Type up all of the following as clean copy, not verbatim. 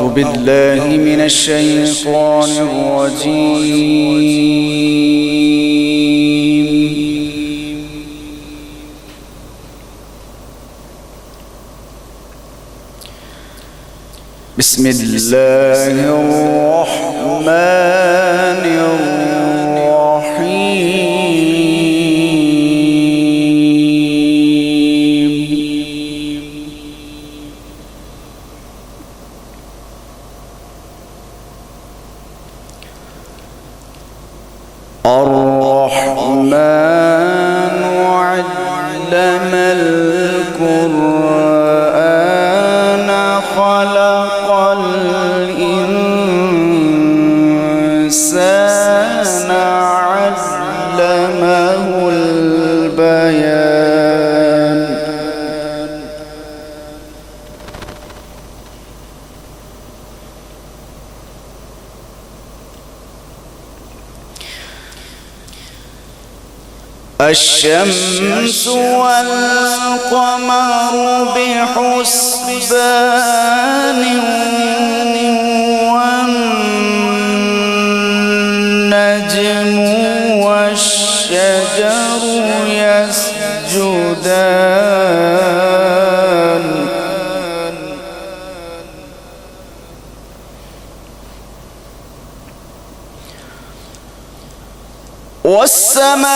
أعوذ بالله من الشيطان الرجيم. بسم الله الرحمن الرحيم. الرحمن علم القرآن خلق الإنسان علمه البيان. الشمس والقمر بحسبان والنجم والشجر يسجدان. والسماء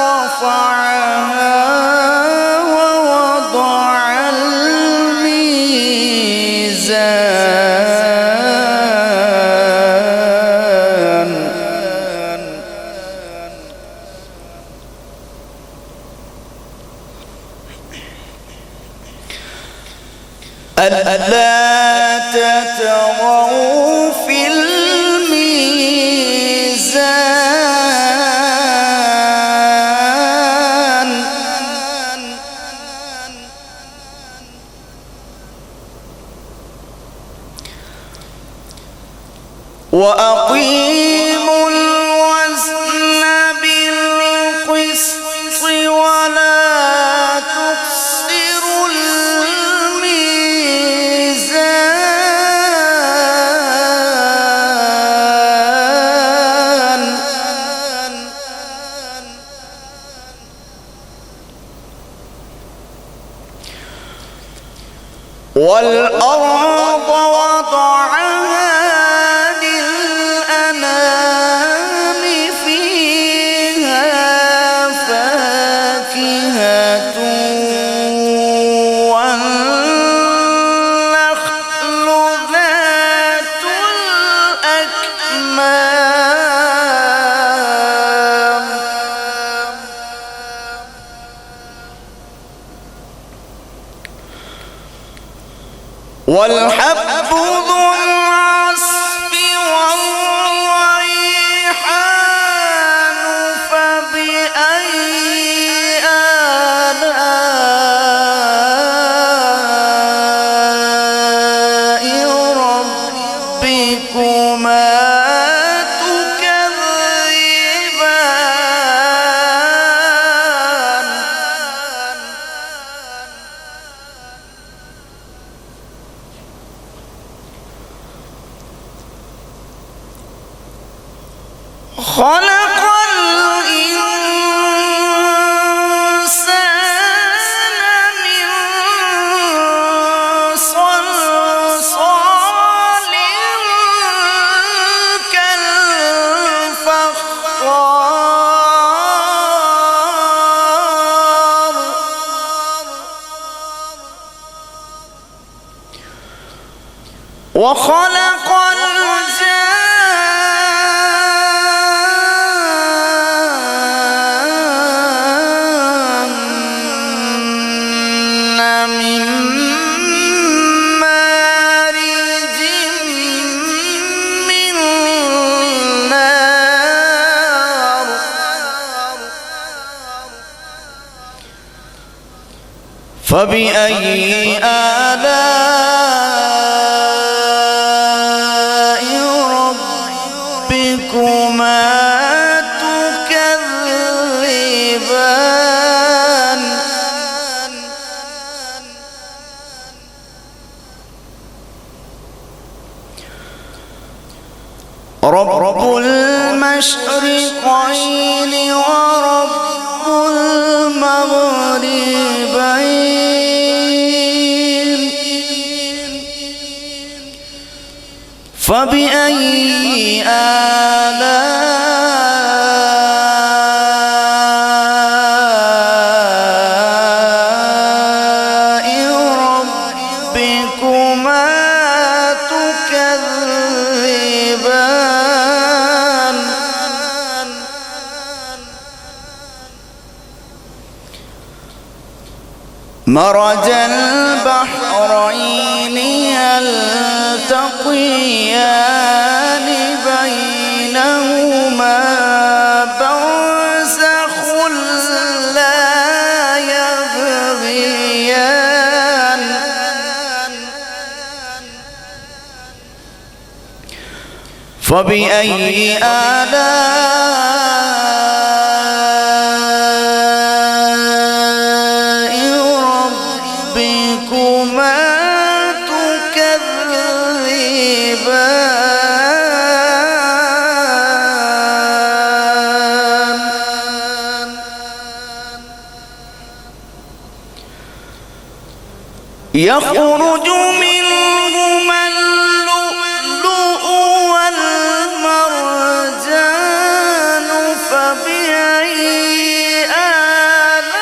رفعها ووضع الميزان. ألا تطغوا في الميزان. وأقيموا الوزن بالقسط ولا تخسروا الميزان. والأرض وضعها للأنام فيها فاكهة والنخل ذات الأكمام. والحب ذو العصف والريحان فبأي آلاء ربكما تكذبان. خلق الإنسان من صلصال كالفخار. وخلق الجان من مارج من نار. فبأي آلاء ربكما تكذبان. فبأي آلاء ربكما تكذبان مرج البحرين يلتقيان بينهما برزخ لا يبغيان فبأي آلاء ربكما تكذبان يخرج منهما اللؤلؤ والمرجان فبأي آلاء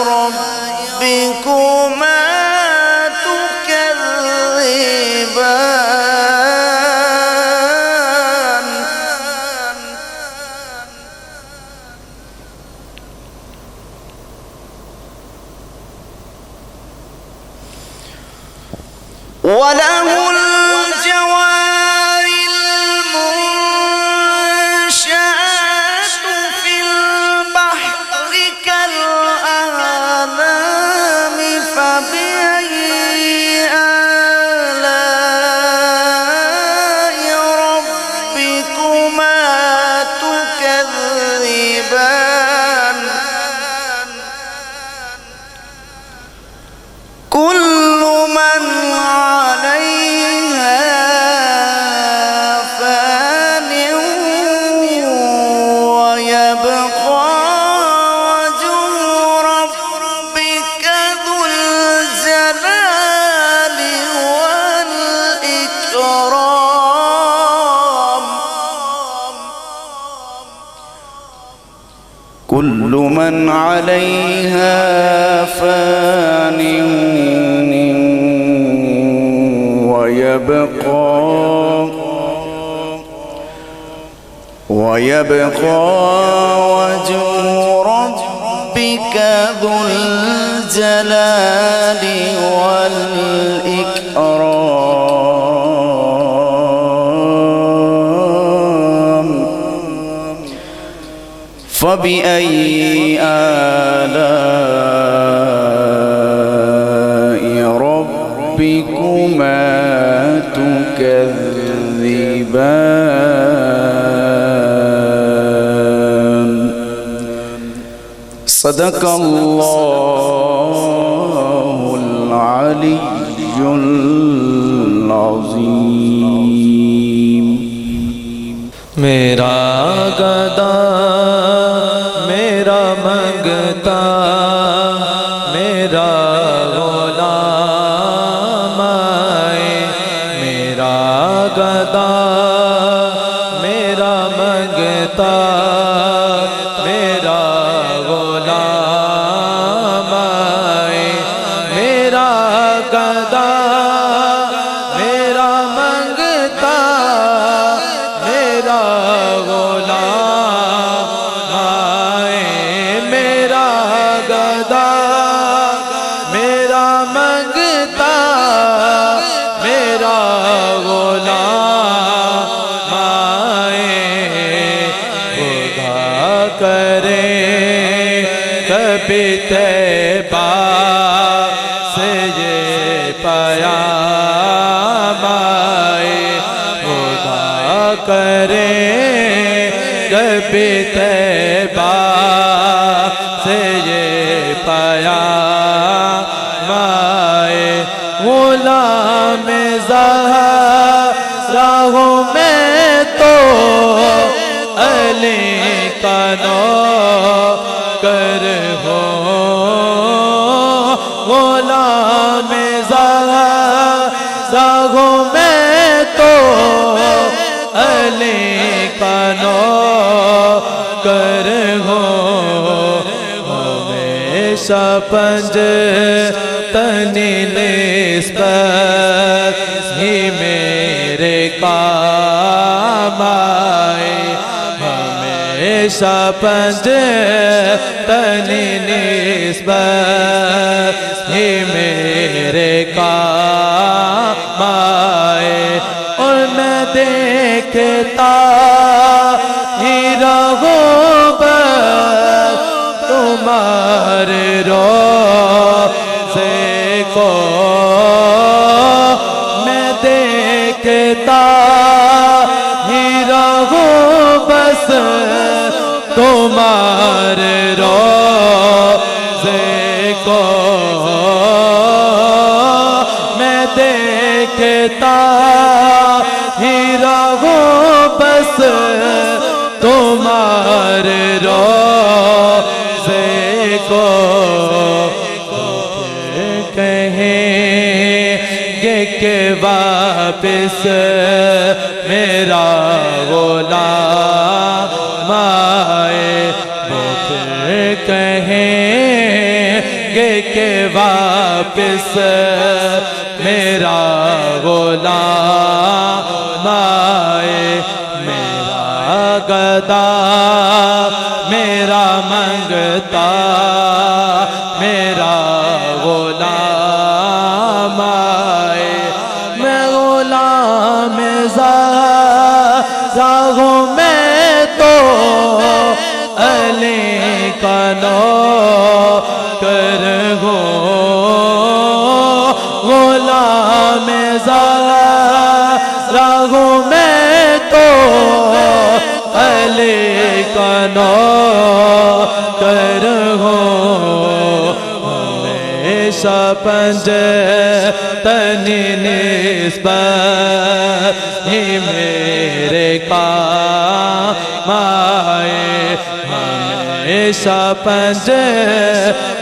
ربكما تكذبان وله الجوار المنشآت في البحر كالأعلام فبأي آلاء ربكما تكذبان كل من عليها فان ويبقى وجه ربك ذو الجلال والإكرام كل من عليها فان ويبقى وجه ربك ذو الجلال والإكرام فبأي آلاء ربكما تكذبان صدق الله العلي العظيم میرا گدا میرا منگتا میرا غلام آئے میرا گدا میرا منگتا میرا غلام آئے میرا گدا میرا منگتا میرا غلام آئے میرا گدا میرا منگتا میرا غلام آئے خدا کرے کبھی طیبہ سے یہ پیام آئے خدا کرے کبھی طیبہ سے یہ پیام آئے غلام زہرا ہوں میں تو علی کا نوکر ہوں غلام زہرا کر ہو ہمیشہ پنج تنی نسبت ہی میرے کام آئے ہمیشہ پنج تنی نسبت ہی میرے کام آئے اور میں دیکھتا ہی رہوں بس تمہارے روضے کو میں دیکھتا ہی رہوں بس تمہارے روضے کو میں دیکھتا ہی رہوں بس تمہارے روضے کو کہیں گے کہ واپس میرا غلام آئے وہ پھر کہیں گے کہ واپس میرا غلام آئے میرا گدا میرا منگتا میرا غلام آئے میں غلام زارا ہوں میں تو علی کا نوکر ہوں غلام زارا ہوں میں تو علی کا نوکر ہوں ہمیشہ پنج تنی نسبت ہی میرے کام آئے ہمیشہ پنج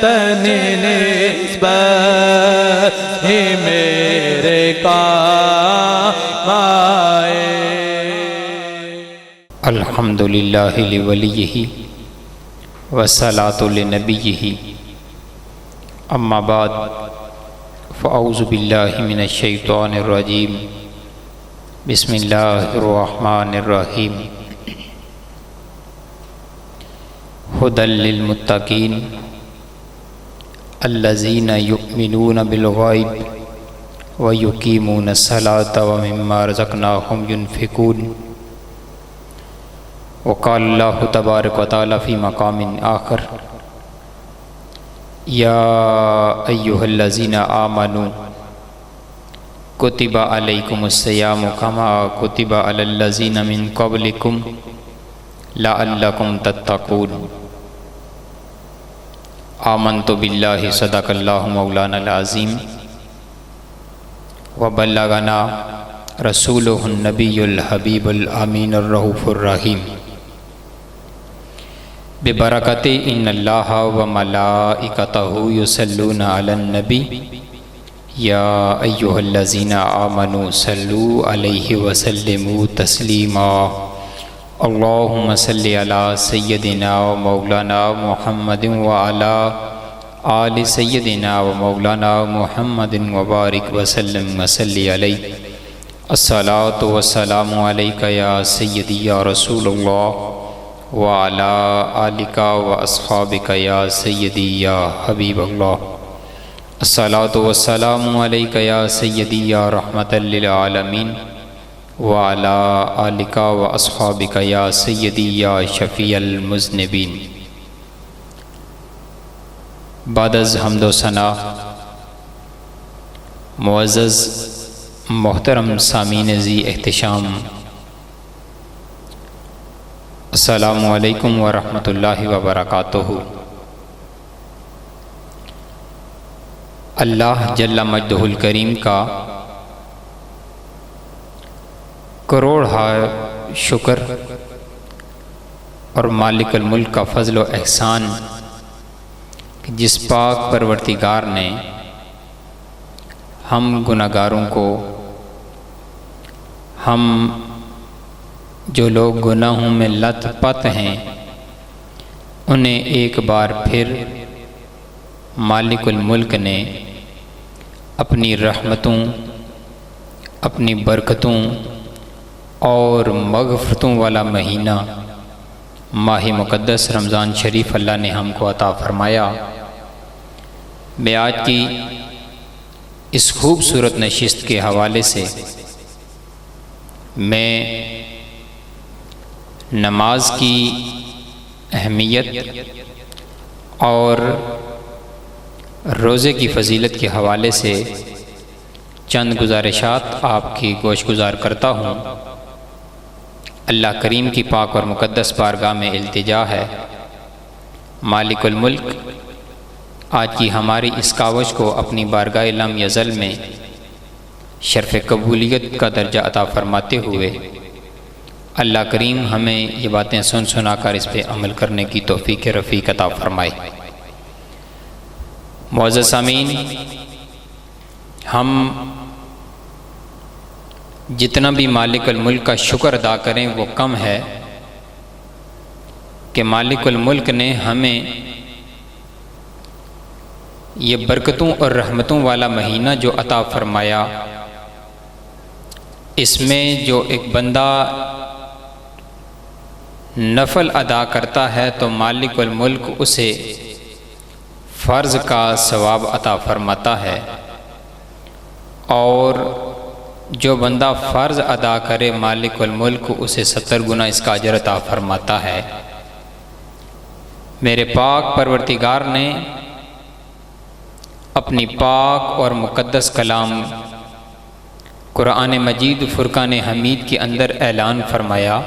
تنی نسبت ہی میرے کام آئے الحمدللہ لولیہ والصلاة لنبیہ اما بعد فاعوذ باللہ من الشیطان الرجیم بسم اللہ الرحمن الرحیم ھدی للمتقین الذین یؤمنون بالغیب ویقیمون الصلاة ومما رزقناہم ینفقون وقال اللہ تبارک و تعالی فی مقام آخر یا ایہا الذین آمنوا کتب علیکم الصیام کما کتب علی الذین من قبلکم لعلکم تتقون آمنت باللہ صدق اللہ مولانا العظیم وبلغنا رسولہ النبی الحبیب الامین الرؤوف الرحیم ببرکت ان اللہ وملائکتہ یصلون علی النبی یا ایہا الذین آمنوا صلوا علیہ وسلموا تسلیما اللہم صلی علی سیدنا و مولانا محمد وعلی آل سیدنا و مولانا محمد وبارک وسلم وصلی علیہ الصلاۃ والسلام علیک یا سیدی یا رسول اللہ وعلی آلک و اصحابک یا سیدی یا حبیب اللہ الصلاۃ والسلام علیک یا سیدی یا رحمت للعالمین وعلی آلک و اصحابک یا سیدی یا شفیع المذنبین بعد از حمد و ثنا معزز محترم سامعین ذی احتشام السلام علیکم ورحمۃ اللہ وبرکاتہ۔ اللہ جل مجدہ الکریم کا کروڑ شکر اور مالک الملک کا فضل و احسان کہ جس پاک پروردگار نے ہم گناہگاروں کو، ہم جو لوگ گناہوں میں لت پت ہیں، انہیں ایک بار پھر مالک الملک نے اپنی رحمتوں، اپنی برکتوں اور مغفرتوں والا مہینہ ماہ مقدس رمضان شریف اللہ نے ہم کو عطا فرمایا۔ میں آج کی اس خوبصورت نشست کے حوالے سے میں نماز کی اہمیت اور روزے کی فضیلت کے حوالے سے چند گزارشات آپ کی گوش گزار کرتا ہوں۔ اللہ کریم کی پاک اور مقدس بارگاہ میں التجا ہے، مالک الملک آج کی ہماری اس کاوش کو اپنی بارگاہ لم یزل میں شرف قبولیت کا درجہ عطا فرماتے ہوئے اللہ کریم ہمیں یہ باتیں سن سنا کر اس پہ عمل کرنے کی توفیق رفیق عطا فرمائے۔ معزز سامعین، ہم جتنا بھی مالک الملک کا شکر ادا کریں وہ کم ہے کہ مالک الملک نے ہمیں یہ برکتوں اور رحمتوں والا مہینہ جو عطا فرمایا، اس میں جو ایک بندہ نفل ادا کرتا ہے تو مالک الملک اسے فرض کا ثواب عطا فرماتا ہے، اور جو بندہ فرض ادا کرے مالک الملک اسے 70 گنا اس کا اجر عطا فرماتا ہے۔ میرے پاک پروردگار نے اپنی پاک اور مقدس کلام قرآن مجید فرقان حمید کے اندر اعلان فرمایا،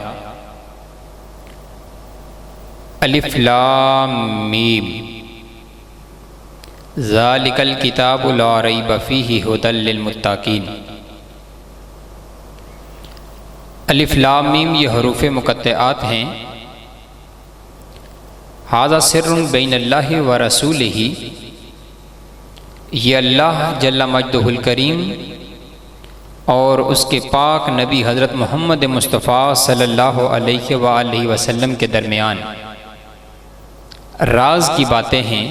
الف لام میم ذالک الکتاب لا ریب فیہ ھدی للمتقین۔ الف لام میم یہ حروف مقطعات ہیں۔ ھذا سر بین اللہ و رسولہ، یہ اللہ جل مجدہ الکریم اور اس کے پاک نبی حضرت محمد مصطفیٰ صلی اللہ علیہ وآلہ وسلم کے درمیان راز کی باتیں ہیں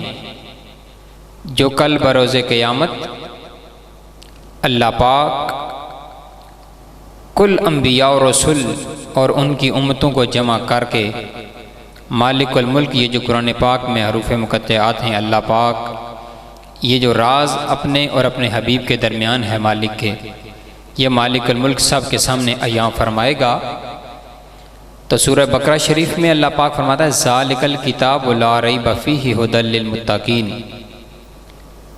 جو کل بروز قیامت اللہ پاک کل انبیاء و رسول اور ان کی امتوں کو جمع کر کے مالک الملک، یہ جو قرآن پاک میں حروف مقطعات ہیں، اللہ پاک یہ جو راز اپنے اور اپنے حبیب کے درمیان ہے مالک کے، یہ مالک الملک سب کے سامنے عیاں فرمائے گا۔ تو سورہ بقرہ شریف میں اللہ پاک فرماتا ہے ذالک الکتاب لا ریب فیہ ھدی للمتقین،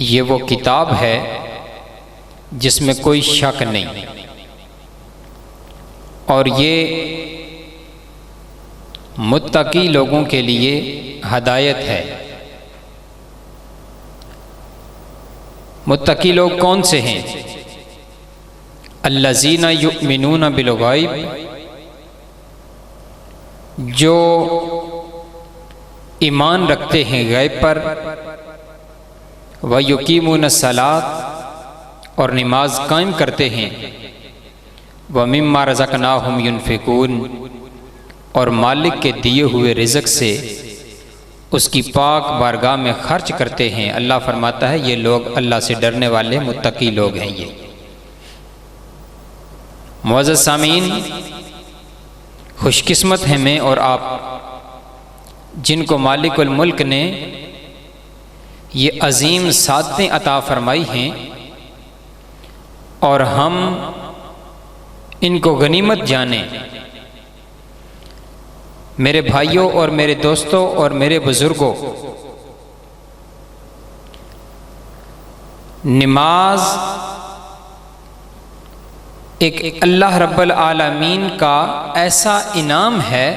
یہ وہ کتاب ہے جس میں کوئی شک نہیں، اور یہ متقی لوگوں کے لیے ہدایت ہے۔ متقی لوگ کون سے ہیں؟ الذین یؤمنون بالغیب، جو ایمان رکھتے ہیں غیب پر، ویقیمون الصلاۃ اور نماز قائم کرتے ہیں، ومما رزقناہم ینفقون اور مالک کے دیے ہوئے رزق سے اس کی پاک بارگاہ میں خرچ کرتے ہیں۔ اللہ فرماتا ہے یہ لوگ اللہ سے ڈرنے والے متقی لوگ ہیں۔ یہ معزز سامعین، خوش قسمت ہیں میں اور آپ جن کو مالک الملک نے یہ عظیم سعادتیں عطا فرمائی ہیں، اور ہم ان کو غنیمت جانیں۔ میرے بھائیوں اور میرے دوستوں اور میرے بزرگوں، نماز ایک اللہ رب العالمین کا ایسا انعام ہے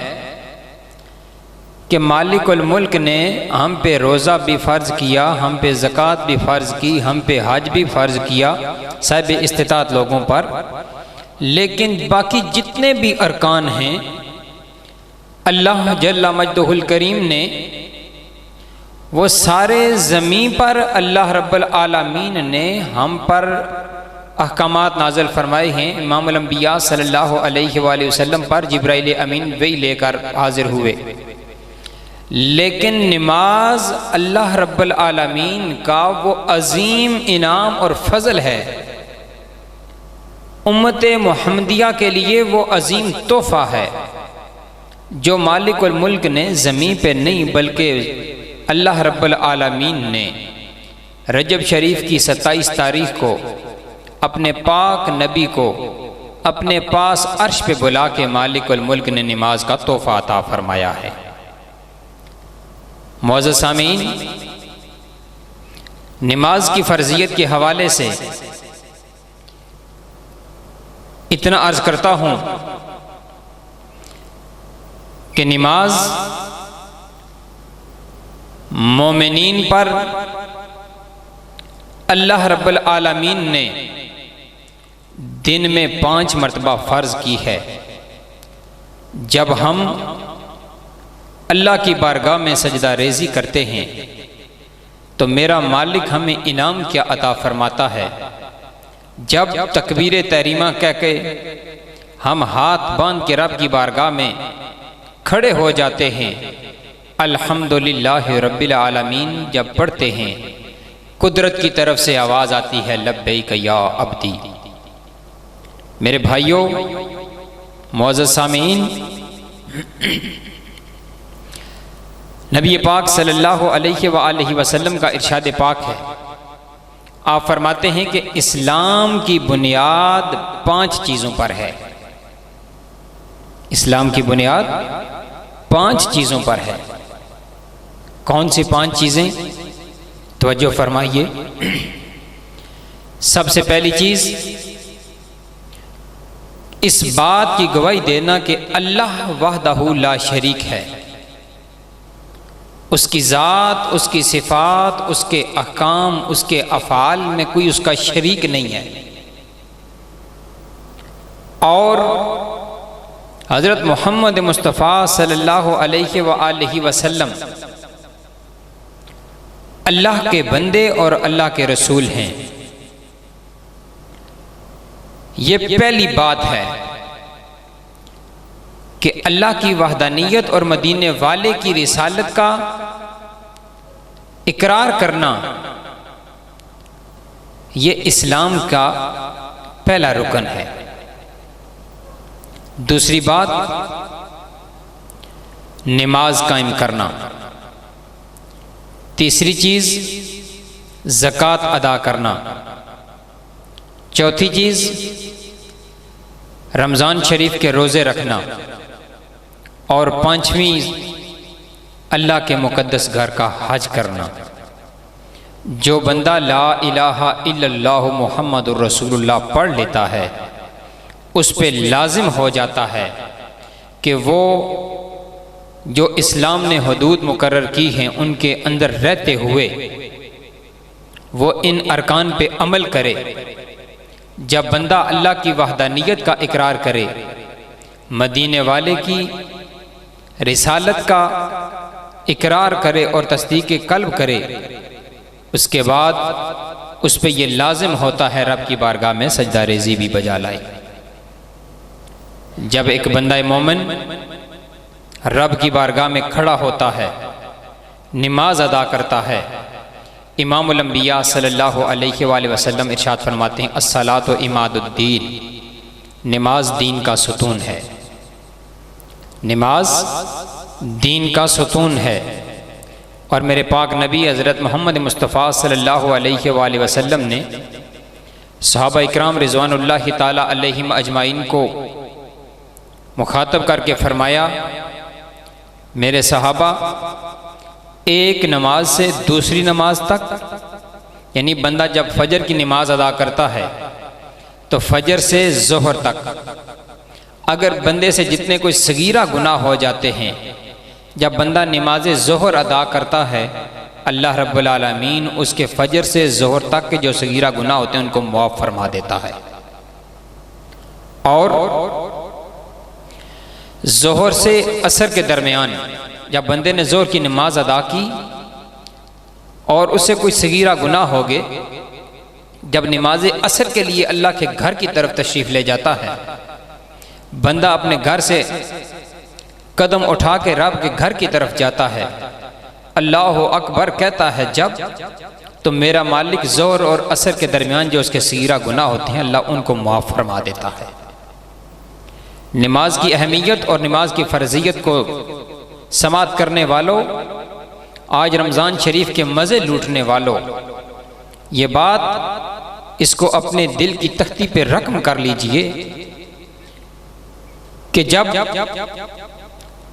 کہ مالک الملک نے ہم پہ روزہ بھی فرض کیا، ہم پہ زکوٰۃ بھی فرض کی، ہم پہ حج بھی فرض کیا صاحب استطاعت لوگوں پر، لیکن باقی جتنے بھی ارکان ہیں اللہ جل مجدہ الکریم نے وہ سارے زمین پر اللہ رب العالمین نے ہم پر احکامات نازل فرمائے ہیں۔ امام الانبیاء صلی اللہ علیہ وآلہ وسلم پر جبرائیل امین وحی لے کر حاضر ہوئے، لیکن نماز اللہ رب العالمین کا وہ عظیم انعام اور فضل ہے، امت محمدیہ کے لیے وہ عظیم تحفہ ہے جو مالک الملک نے زمین پہ نہیں بلکہ اللہ رب العالمین نے رجب شریف کی 27 تاریخ کو اپنے پاک نبی کو اپنے پاس عرش پہ بلا کے مالک الملک نے نماز کا تحفہ عطا فرمایا ہے۔ معزز سامعین، نماز کی فرضیت کے حوالے سے اتنا عرض کرتا ہوں کہ نماز مومنین پر اللہ رب العالمین نے دن میں 5 مرتبہ فرض کی ہے۔ جب ہم اللہ کی بارگاہ میں سجدہ ریزی کرتے ہیں تو میرا مالک ہمیں انعام کیا عطا فرماتا ہے، جب تکبیر تحریمہ کہہ کے ہم ہاتھ باندھ کے رب کی بارگاہ میں کھڑے ہو جاتے ہیں، الحمدللہ رب العالمین جب پڑھتے ہیں، قدرت کی طرف سے آواز آتی ہے لبیک یا عبدی۔ میرے بھائیوں، معزز سامعین، نبی پاک صلی اللہ علیہ وآلہ وسلم کا ارشاد پاک ہے، آپ فرماتے ہیں کہ اسلام کی بنیاد 5 چیزوں پر ہے۔ اسلام کی بنیاد 5 چیزوں پر ہے۔ کون سی 5 چیزیں؟ توجہ فرمائیے۔ سب سے پہلی چیز اس بات کی گواہی دینا کہ اللہ وحدہ لا شریک ہے، اس کی ذات، اس کی صفات، اس کے احکام، اس کے افعال میں کوئی اس کا شریک نہیں ہے، اور حضرت محمد مصطفیٰ صلی اللہ علیہ وآلہ وسلم اللہ کے بندے اور اللہ کے رسول ہیں۔ یہ پہلی بات ہے کہ اللہ کی وحدانیت اور مدینے والے کی رسالت کا اقرار کرنا، یہ اسلام کا پہلا رکن ہے۔ دوسری بات، نماز قائم کرنا۔ تیسری چیز، زکوٰۃ ادا کرنا۔ چوتھی چیز، رمضان شریف کے روزے رکھنا۔ اور 5ویں، اللہ کے مقدس گھر کا حج کرنا۔ جو بندہ لا الہ الا اللہ محمد الرسول اللہ پڑھ لیتا ہے، اس پہ لازم ہو جاتا ہے کہ وہ جو اسلام نے حدود مقرر کی ہیں ان کے اندر رہتے ہوئے وہ ان ارکان پہ عمل کرے۔ جب بندہ اللہ کی وحدانیت کا اقرار کرے، مدینے والے کی رسالت کا اقرار کرے اور تصدیق قلب کرے، اس کے بعد اس پہ یہ لازم ہوتا ہے رب کی بارگاہ میں سجدہ ریزی بھی بجا لائے۔ جب ایک بندہ مومن رب کی بارگاہ میں کھڑا ہوتا ہے، نماز ادا کرتا ہے، امام الانبیاء صلی اللہ علیہ وآلہ وسلم ارشاد فرماتے ہیں الصلاۃ عماد الدین، نماز دین کا ستون ہے۔ نماز دین کا ستون ہے۔ اور میرے پاک نبی حضرت محمد مصطفیٰ صلی اللہ علیہ وآلہ وسلم نے صحابہ اکرام رضوان اللہ تعالی علیہم اجمعین کو مخاطب کر کے فرمایا، میرے صحابہ، ایک نماز سے دوسری نماز تک، یعنی بندہ جب فجر کی نماز ادا کرتا ہے تو فجر سے ظہر تک، اگر بندے سے جتنے کوئی صغیرہ گناہ ہو جاتے ہیں، جب بندہ نماز ظہر ادا کرتا ہے، اللہ رب العالمین اس کے فجر سے ظہر تک کے جو صغیرہ گناہ ہوتے ہیں ان کو معاف فرما دیتا ہے۔ اور ظہر سے عصر کے درمیان جب بندے نے ظہر کی نماز ادا کی اور اس سے کوئی صغیرہ گناہ ہو گئے، جب نماز عصر کے لیے اللہ کے گھر کی طرف تشریف لے جاتا ہے، بندہ اپنے گھر سے قدم اٹھا کے رب کے گھر کی طرف جاتا ہے، اللہ اکبر کہتا ہے جب، تو میرا مالک ظہر اور عصر کے درمیان جو اس کے صغیرہ گناہ ہوتے ہیں اللہ ان کو معاف فرما دیتا ہے۔ نماز کی اہمیت اور نماز کی فرضیت کو سماعت کرنے والوں، آج رمضان شریف کے مزے لوٹنے والوں، یہ بات اس کو اپنے دل کی تختی پہ رقم کر لیجئے کہ جب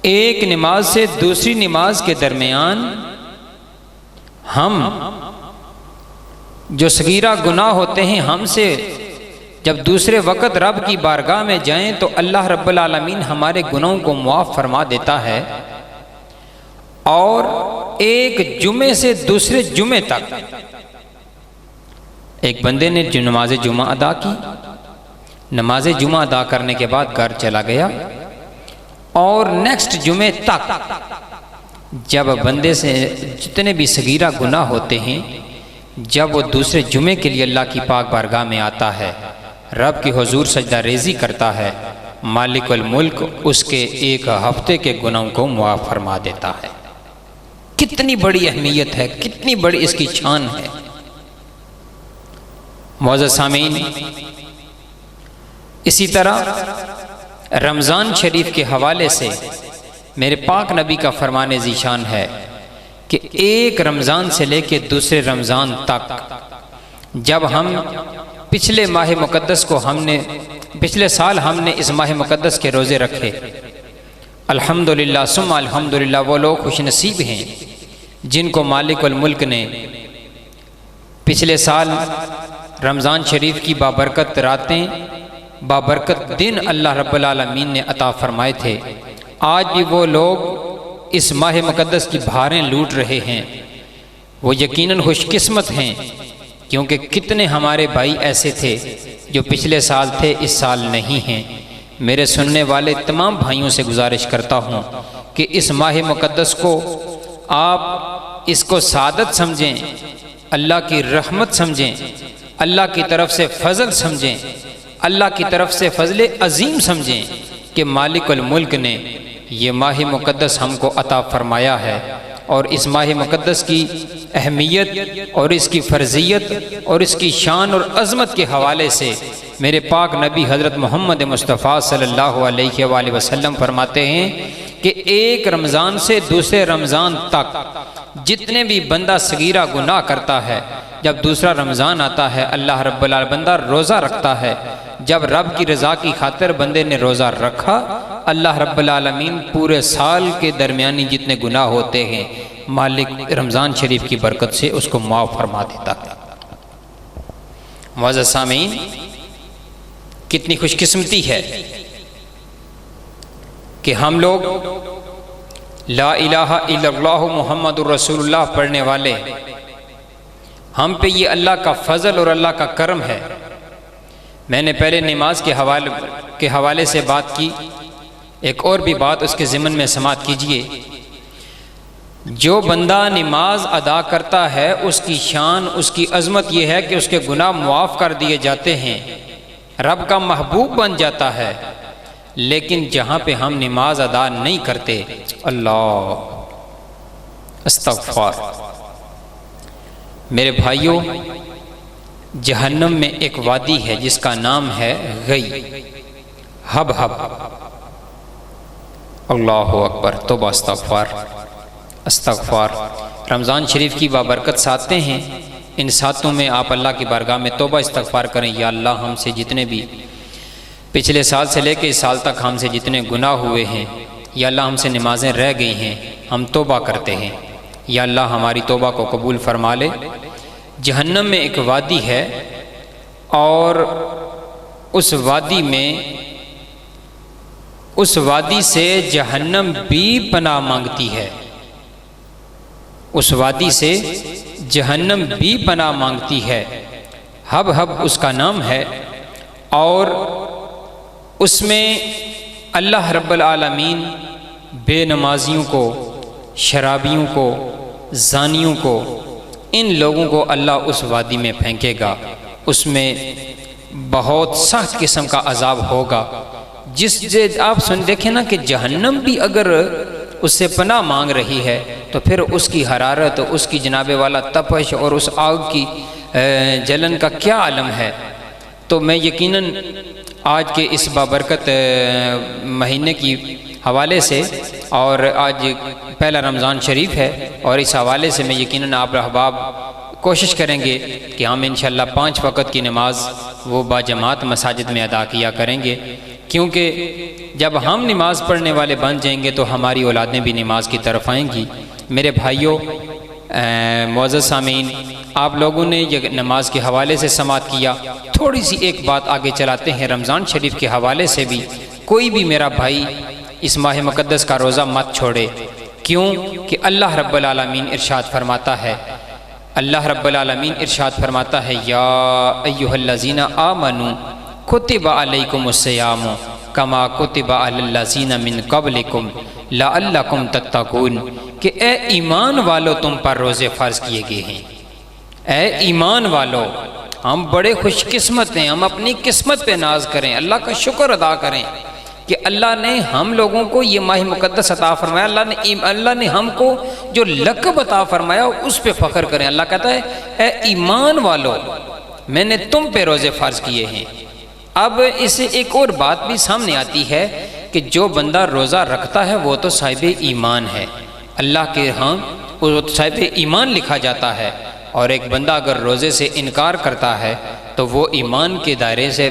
ایک نماز سے دوسری نماز کے درمیان ہم جو صغیرہ گناہ ہوتے ہیں ہم سے جب دوسرے وقت رب کی بارگاہ میں جائیں تو اللہ رب العالمین ہمارے گناہوں کو معاف فرما دیتا ہے، اور ایک جمعے سے دوسرے جمعے تک ایک بندے نے جو نماز جمعہ ادا کی، نماز جمعہ ادا کرنے کے بعد گھر چلا گیا، اور نیکسٹ جمعے تک جب بندے سے جتنے بھی صغیرہ گناہ ہوتے ہیں جب وہ دوسرے جمعے کے لیے اللہ کی پاک بارگاہ میں آتا ہے، رب کی حضور سجدہ ریزی کرتا ہے، مالک الملک اس کے ایک ہفتے کے گناہوں کو معاف فرما دیتا ہے۔ کتنی بڑی اہمیت ہے، کتنی بڑی اس کی شان ہے۔ معزز سامعین، اسی طرح رمضان شریف کے حوالے سے میرے پاک نبی کا فرمان ذیشان ہے کہ ایک رمضان سے لے کے دوسرے رمضان تک جب ہم پچھلے ماہ مقدس کو پچھلے سال ہم نے اس ماہ مقدس کے روزے رکھے، الحمدللہ ثم الحمدللہ، وہ لوگ خوش نصیب ہیں جن کو مالک الملک نے پچھلے سال رمضان شریف کی بابرکت راتیں، بابرکت دن اللہ رب العالمین نے عطا فرمائے تھے۔ آج بھی وہ لوگ اس ماہ مقدس کی بھاریں لوٹ رہے ہیں، وہ یقیناً خوش قسمت ہیں، کیونکہ کتنے ہمارے بھائی ایسے تھے جو پچھلے سال تھے اس سال نہیں ہیں۔ میرے سننے والے تمام بھائیوں سے گزارش کرتا ہوں کہ اس ماہ مقدس کو آپ اس کو سعادت سمجھیں، اللہ کی رحمت سمجھیں، اللہ کی طرف سے فضل سمجھیں، اللہ کی طرف سے فضل عظیم سمجھیں کہ مالک الملک نے یہ ماہ مقدس ہم کو عطا فرمایا ہے، اور اس ماہ مقدس کی اہمیت اور اس کی فرضیت اور اس کی شان اور عظمت کے حوالے سے میرے پاک نبی حضرت محمد مصطفیٰ صلی اللہ علیہ وآلہ وسلم فرماتے ہیں کہ ایک رمضان سے دوسرے رمضان تک جتنے بھی بندہ صغیرہ گناہ کرتا ہے، جب دوسرا رمضان آتا ہے اللہ رب العالمین بندہ روزہ رکھتا ہے، جب رب کی رضا کی خاطر بندے نے روزہ رکھا، اللہ رب العالمین پورے سال کے درمیانی جتنے گناہ ہوتے ہیں مالک رمضان شریف کی برکت سے اس کو معاف فرما دیتا ہے۔ معزز سامعین، کتنی خوش قسمتی ہے کہ ہم لوگ لا الہ الا اللہ محمد الرسول اللہ پڑھنے والے، ہم پہ یہ اللہ کا فضل اور اللہ کا کرم ہے۔ میں نے پہلے نماز کے حوالے سے بات کی، ایک اور بھی بات اس کے ضمن میں سماعت کیجئے۔ جو بندہ نماز ادا کرتا ہے اس کی شان، اس کی عظمت یہ ہے کہ اس کے گناہ معاف کر دیے جاتے ہیں، رب کا محبوب بن جاتا ہے۔ لیکن جہاں پہ ہم نماز ادا نہیں کرتے، اللہ استغفار، میرے بھائیوں، جہنم میں ایک وادی ہے جس کا نام ہے غی، ہب ہب، اللہ اکبر، توبہ استغفار استغفار۔ رمضان شریف کی بابرکت ساتیں ہیں، ان ساتوں میں آپ اللہ کی بارگاہ میں توبہ استغفار کریں، یا اللہ ہم سے جتنے بھی پچھلے سال سے لے کے اس سال تک ہم سے جتنے گناہ ہوئے ہیں، یا اللہ ہم سے نمازیں رہ گئی ہیں، ہم توبہ کرتے ہیں، یا اللہ ہماری توبہ کو قبول فرما لے۔ جہنم میں ایک وادی ہے، اور اس وادی سے جہنم بھی پناہ مانگتی ہے، اس وادی سے جہنم بھی پناہ مانگتی ہے، ہب ہب اس کا نام ہے، اور اس میں اللہ رب العالمین بے نمازیوں کو، شرابیوں کو، زانیوں کو، ان لوگوں کو اللہ اس وادی میں پھینکے گا۔ اس میں بہت سخت قسم کا عذاب ہوگا، جس سے آپ دیکھیں نا کہ جہنم بھی اگر اس سے پناہ مانگ رہی ہے تو پھر اس کی حرارت، اس کی جناب والا تپش اور اس آگ کی جلن کا کیا عالم ہے۔ تو میں یقیناً آج کے اس بابرکت مہینے کی حوالے سے، اور آج پہلا رمضان شریف ہے، اور اس حوالے سے میں یقیناً آپ احباب کوشش کریں گے کہ ہم انشاءاللہ 5 وقت کی نماز وہ باجماعت مساجد میں ادا کیا کریں گے، کیونکہ جب ہم نماز پڑھنے والے بن جائیں گے تو ہماری اولادیں بھی نماز کی طرف آئیں گی۔ میرے بھائیوں، معزز سامعین، آپ لوگوں نے یہ نماز کے حوالے سے سماعت کیا، تھوڑی سی ایک بات آگے چلاتے ہیں رمضان شریف کے حوالے سے بھی۔ کوئی بھی میرا بھائی اس ماہ مقدس کا روزہ مت چھوڑے، کیوں کہ اللہ رب العالمین ارشاد فرماتا ہے، اللہ رب العالمین ارشاد فرماتا ہے، یا ایھا الذین آمنوا کتب علیکم الصیام کما کتب علی الذین من قبلکم لعلکم تتقون، کہ اے ایمان والو تم پر روزے فرض کیے گئے ہیں۔ اے ایمان والو، ہم بڑے خوش قسمت ہیں، ہم اپنی قسمت پہ ناز کریں، اللہ کا شکر ادا کریں کہ اللہ نے ہم لوگوں کو یہ ماہ مقدس عطا فرمایا، اللہ نے ہم کو جو لقب عطا فرمایا اس پہ فخر کریں۔ اللہ کہتا ہے اے ایمان والو، میں نے تم پہ روزے فرض کیے ہیں۔ اب اس سے ایک اور بات بھی سامنے آتی ہے کہ جو بندہ روزہ رکھتا ہے وہ تو صاحب ایمان ہے، اللہ کے ہاں وہ صاحب ایمان لکھا جاتا ہے، اور ایک بندہ اگر روزے سے انکار کرتا ہے تو وہ ایمان کے دائرے سے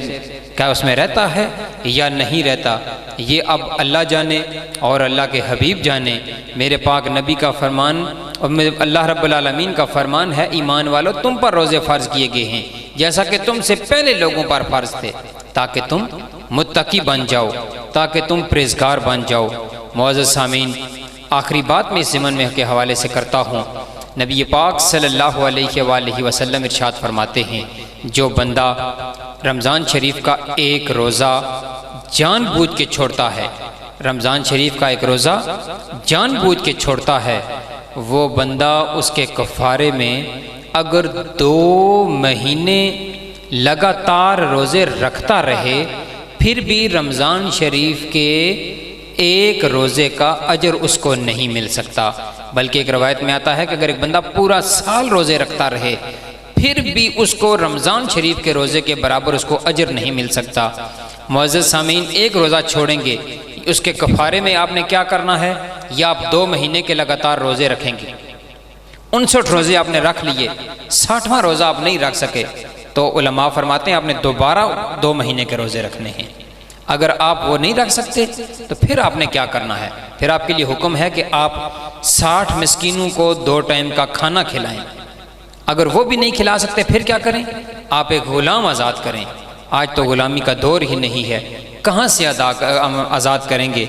کیا اس میں رہتا ہے یا نہیں رہتا، یہ اب اللہ جانے اور اللہ کے حبیب جانے۔ میرے پاک نبی کا فرمان اور اللہ رب العالمین کا فرمان ہے، ایمان والو تم پر روزے فرض کیے گئے ہیں جیسا کہ تم سے پہلے لوگوں پر فرض تھے، تاکہ تم متقی بن جاؤ، تاکہ تم پرہیزگار بن جاؤ۔ معزز سامعین، آخری بات میں اس ضمن میں کے حوالے سے کرتا ہوں، نبی پاک صلی اللہ علیہ وآلہ وسلم ارشاد فرماتے ہیں، جو بندہ رمضان شریف کا ایک روزہ جان بوجھ کے چھوڑتا ہے، رمضان شریف کا ایک روزہ جان بوجھ کے چھوڑتا ہے، وہ بندہ اس کے کفارے میں اگر 2 مہینے لگاتار روزے رکھتا رہے پھر بھی رمضان شریف کے ایک روزے کا اجر اس کو نہیں مل سکتا، بلکہ ایک روایت میں آتا ہے کہ اگر ایک بندہ پورا سال روزے رکھتا رہے پھر بھی اس کو رمضان شریف کے روزے کے برابر اس کو اجر نہیں مل سکتا۔ معزز سامعین، ایک روزہ چھوڑیں گے، اس کے کفارے میں آپ نے کیا کرنا ہے، یا آپ 2 مہینے کے لگاتار روزے رکھیں گے، 59 روزے آپ نے رکھ لیے، 60واں روزہ آپ نہیں رکھ سکے تو علماء فرماتے ہیں آپ نے دوبارہ 2 مہینے کے روزے رکھنے ہیں۔ اگر آپ وہ نہیں رکھ سکتے تو پھر آپ نے کیا کرنا ہے، پھر آپ کے لیے حکم ہے کہ آپ 60 مسکینوں کو 2 ٹائم کا کھانا کھلائیں۔ اگر وہ بھی نہیں کھلا سکتے پھر کیا کریں، آپ ایک غلام آزاد کریں۔ آج تو غلامی کا دور ہی نہیں ہے، کہاں سے آزاد کریں گے؟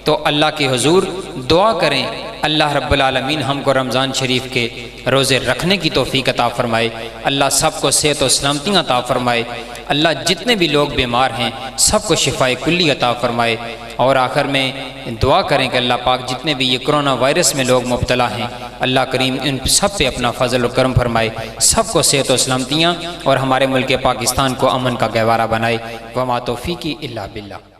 تو اللہ کے حضور دعا کریں، اللہ رب العالمین ہم کو رمضان شریف کے روزے رکھنے کی توفیق عطا فرمائے، اللہ سب کو صحت و سلامتی عطا فرمائے، اللہ جتنے بھی لوگ بیمار ہیں سب کو شفائے کلی عطا فرمائے۔ اور آخر میں دعا کریں کہ اللہ پاک جتنے بھی یہ کرونا وائرس میں لوگ مبتلا ہیں، اللہ کریم ان سب پہ اپنا فضل و کرم فرمائے، سب کو صحت و سلامتیاں اور ہمارے ملک پاکستان کو امن کا گہوارہ بنائے۔ وما توفیقی الا باللہ۔